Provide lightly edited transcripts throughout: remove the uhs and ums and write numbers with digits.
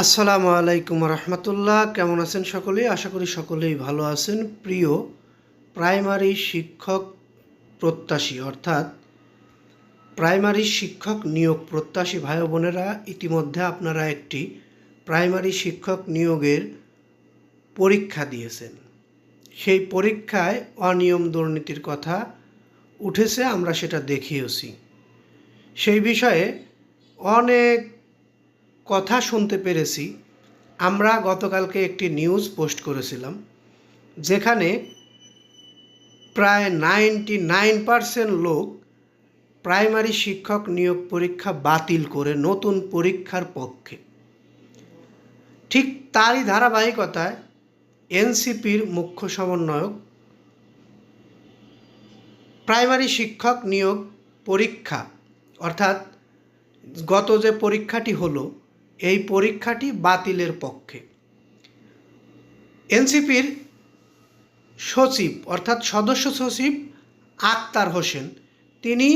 আসসালামু আলাইকুম রহমতুল্লাহ। কেমন আছেন সকলেই? আশা করি সকলেই ভালো আছেন। প্রিয় প্রাইমারি শিক্ষক প্রত্যাশী অর্থাৎ প্রাইমারি শিক্ষক নিয়োগ প্রত্যাশী ভাই বোনেরা, ইতিমধ্যে আপনারা একটি প্রাইমারি শিক্ষক নিয়োগের পরীক্ষা দিয়েছেন। সেই পরীক্ষায় অনিয়ম দুর্নীতির কথা উঠেছে, আমরা সেটা দেখিয়েছি। সেই বিষয়ে অনেক কথা শুনতে পেরেছি। আমরা গতকালকে একটি নিউজ পোস্ট করেছিলাম, যেখানে প্রায় 99% লোক প্রাইমারি শিক্ষক নিয়োগ পরীক্ষা বাতিল করে নতুন পরীক্ষার পক্ষে। ঠিক তারই ধারাবাহিকতায় এনসিপির মুখ্য সমন্বয়ক প্রাইমারি শিক্ষক নিয়োগ পরীক্ষা অর্থাৎ গত যে পরীক্ষাটি হলো, এই পরীক্ষাটি বাতিলের পক্ষে। এনসিপির সচিব অর্থাৎ সদস্য সচিব আক্তার হোসেন, তিনি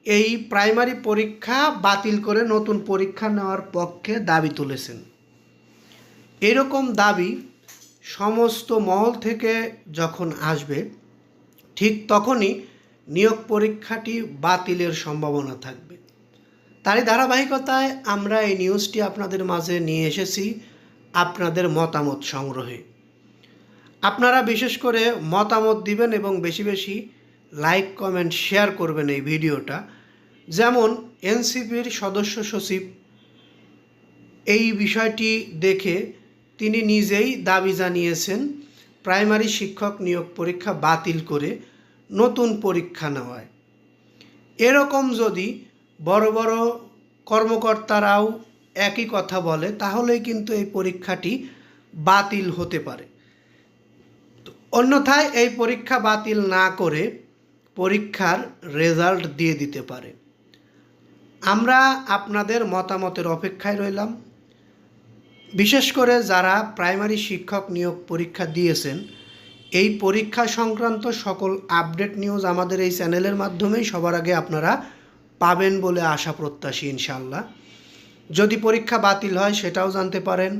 এই প্রাইমারি পরীক্ষা বাতিল করে নতুন পরীক্ষা নেওয়ার পক্ষে দাবি তুলেছেন। এরকম দাবি সমস্ত মহল থেকে যখন আসবে, ঠিক তখনই নিয়োগ পরীক্ষাটি বাতিলের সম্ভাবনা থাকবে। তারই ধারাবাহিকতায় আমরা এই নিউজটি আপনাদের মাঝে নিয়ে এসেছি আপনাদের মতামত সংগ্রহে। আপনারা বিশেষ করে মতামত দিবেন এবং বেশি বেশি লাইক কমেন্ট শেয়ার করবেন এই ভিডিওটা। যেমন এনসিপির সদস্য সচিব এই বিষয়টি দেখে তিনি নিজেই দাবি জানিয়েছেন প্রাইমারি শিক্ষক নিয়োগ পরীক্ষা বাতিল করে নতুন পরীক্ষা নেওয়ায়। এরকম যদি বড় বড় কর্মকর্তারাও একই কথা বলে, তাহলেই কিন্তু এই পরীক্ষাটি বাতিল হতে পারে। অন্যথায় এই পরীক্ষা বাতিল না করে পরীক্ষার রেজাল্ট দিয়ে দিতে পারে। আমরা আপনাদের মতামতের অপেক্ষায় রইলাম। বিশেষ করে যারা প্রাইমারি শিক্ষক নিয়োগ পরীক্ষা দিয়েছেন, এই পরীক্ষা সংক্রান্ত সকল আপডেট নিউজ আমাদের এই চ্যানেলের মাধ্যমেই সবার আগে আপনারা পাবেন বলে আশা প্রত্যাশী ইনশাআল্লাহ। যদি পরীক্ষা বাতিল হয় সেটাও জানতে পারেন।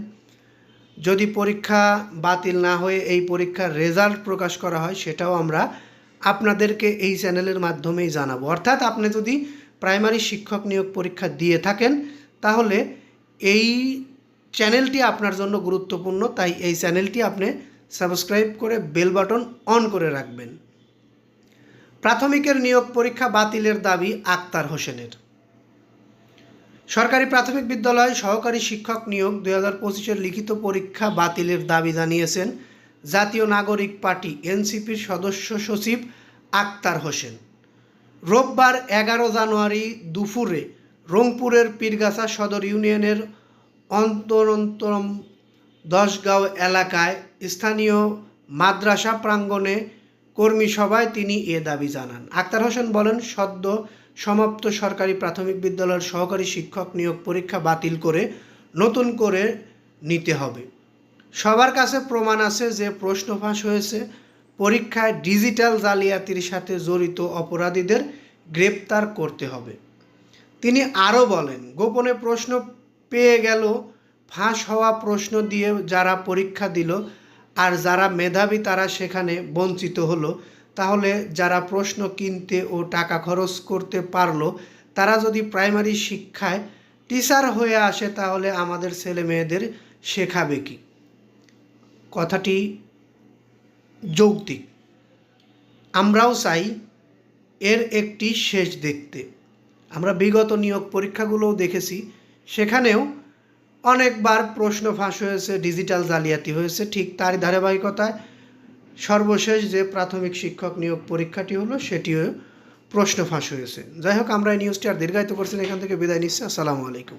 যদি পরীক্ষা বাতিল না হয়ে এই পরীক্ষার রেজাল্ট প্রকাশ করা হয়, সেটাও আমরা আপনাদেরকে এই চ্যানেলের মাধ্যমেই জানাবো। অর্থাৎ আপনি যদি প্রাইমারি শিক্ষক নিয়োগ পরীক্ষা দিয়ে থাকেন, তাহলে এই চ্যানেলটি আপনার জন্য গুরুত্বপূর্ণ। তাই এই চ্যানেলটি আপনি সাবস্ক্রাইব করে বেল বাটন অন করে রাখবেন। প্রাথমিকের নিয়োগ পরীক্ষা বাতিলের দাবি আক্তার হোসেনের। সরকারি প্রাথমিক বিদ্যালয় সহকারী শিক্ষক নিয়োগ 2025-এর লিখিত পরীক্ষা বাতিলের দাবি জানিয়েছেন জাতীয় নাগরিক পার্টি এনসিপির সদস্য সচিব আক্তার হোসেন। রোববার 11 জানুয়ারি দুপুরে রংপুরের পীরগাছা সদর ইউনিয়নের অন্তরন্তম 10 গাঁও এলাকায় স্থানীয় মাদ্রাসা প্রাঙ্গণে কর্মী সভায় তিনি এ দাবি জানান। আক্তার হোসেন বলেন, সদ্য সমাপ্ত সরকারি প্রাথমিক বিদ্যালয়ের সহকারী শিক্ষক নিয়োগ পরীক্ষা বাতিল করে নতুন করে নিতে হবে। সবার কাছে প্রমাণ আছে যে প্রশ্ন ফাঁস হয়েছে। পরীক্ষায় ডিজিটাল জালিয়াতির সাথে জড়িত অপরাধীদের গ্রেপ্তার করতে হবে। তিনি আরও বলেন, গোপনে প্রশ্ন পেয়ে গেল, ফাঁস হওয়া প্রশ্ন দিয়ে যারা পরীক্ষা দিল আর যারা মেধাবী তারা সেখানে বঞ্চিত হলো, তাহলে যারা প্রশ্ন কিনতে ও টাকা খরচ করতে পারলো তারা যদি প্রাইমারি শিক্ষায় টিচার হয়ে আসে, তাহলে আমাদের ছেলে মেয়েদের শেখাবে কি? কথাটি যৌক্তিক। আমরাও চাই এর একটি শেষ দেখতে। আমরা বিগত নিয়োগ পরীক্ষাগুলোও দেখেছি, সেখানেও অনেকবার প্রশ্ন ফাঁস হয়েছে, ডিজিটাল জালিয়াতি হয়েছে। ঠিক তার ধারাবাহিকতায় সর্বশেষ যে প্রাথমিক শিক্ষক নিয়োগ পরীক্ষাটি হলো, সেটিও প্রশ্ন ফাঁস হয়েছে। যাই হোক, আমরা এই নিউজটি আর দীর্ঘায়িত করছি না, এখান থেকে বিদায় নিচ্ছি। আসসালামু আলাইকুম।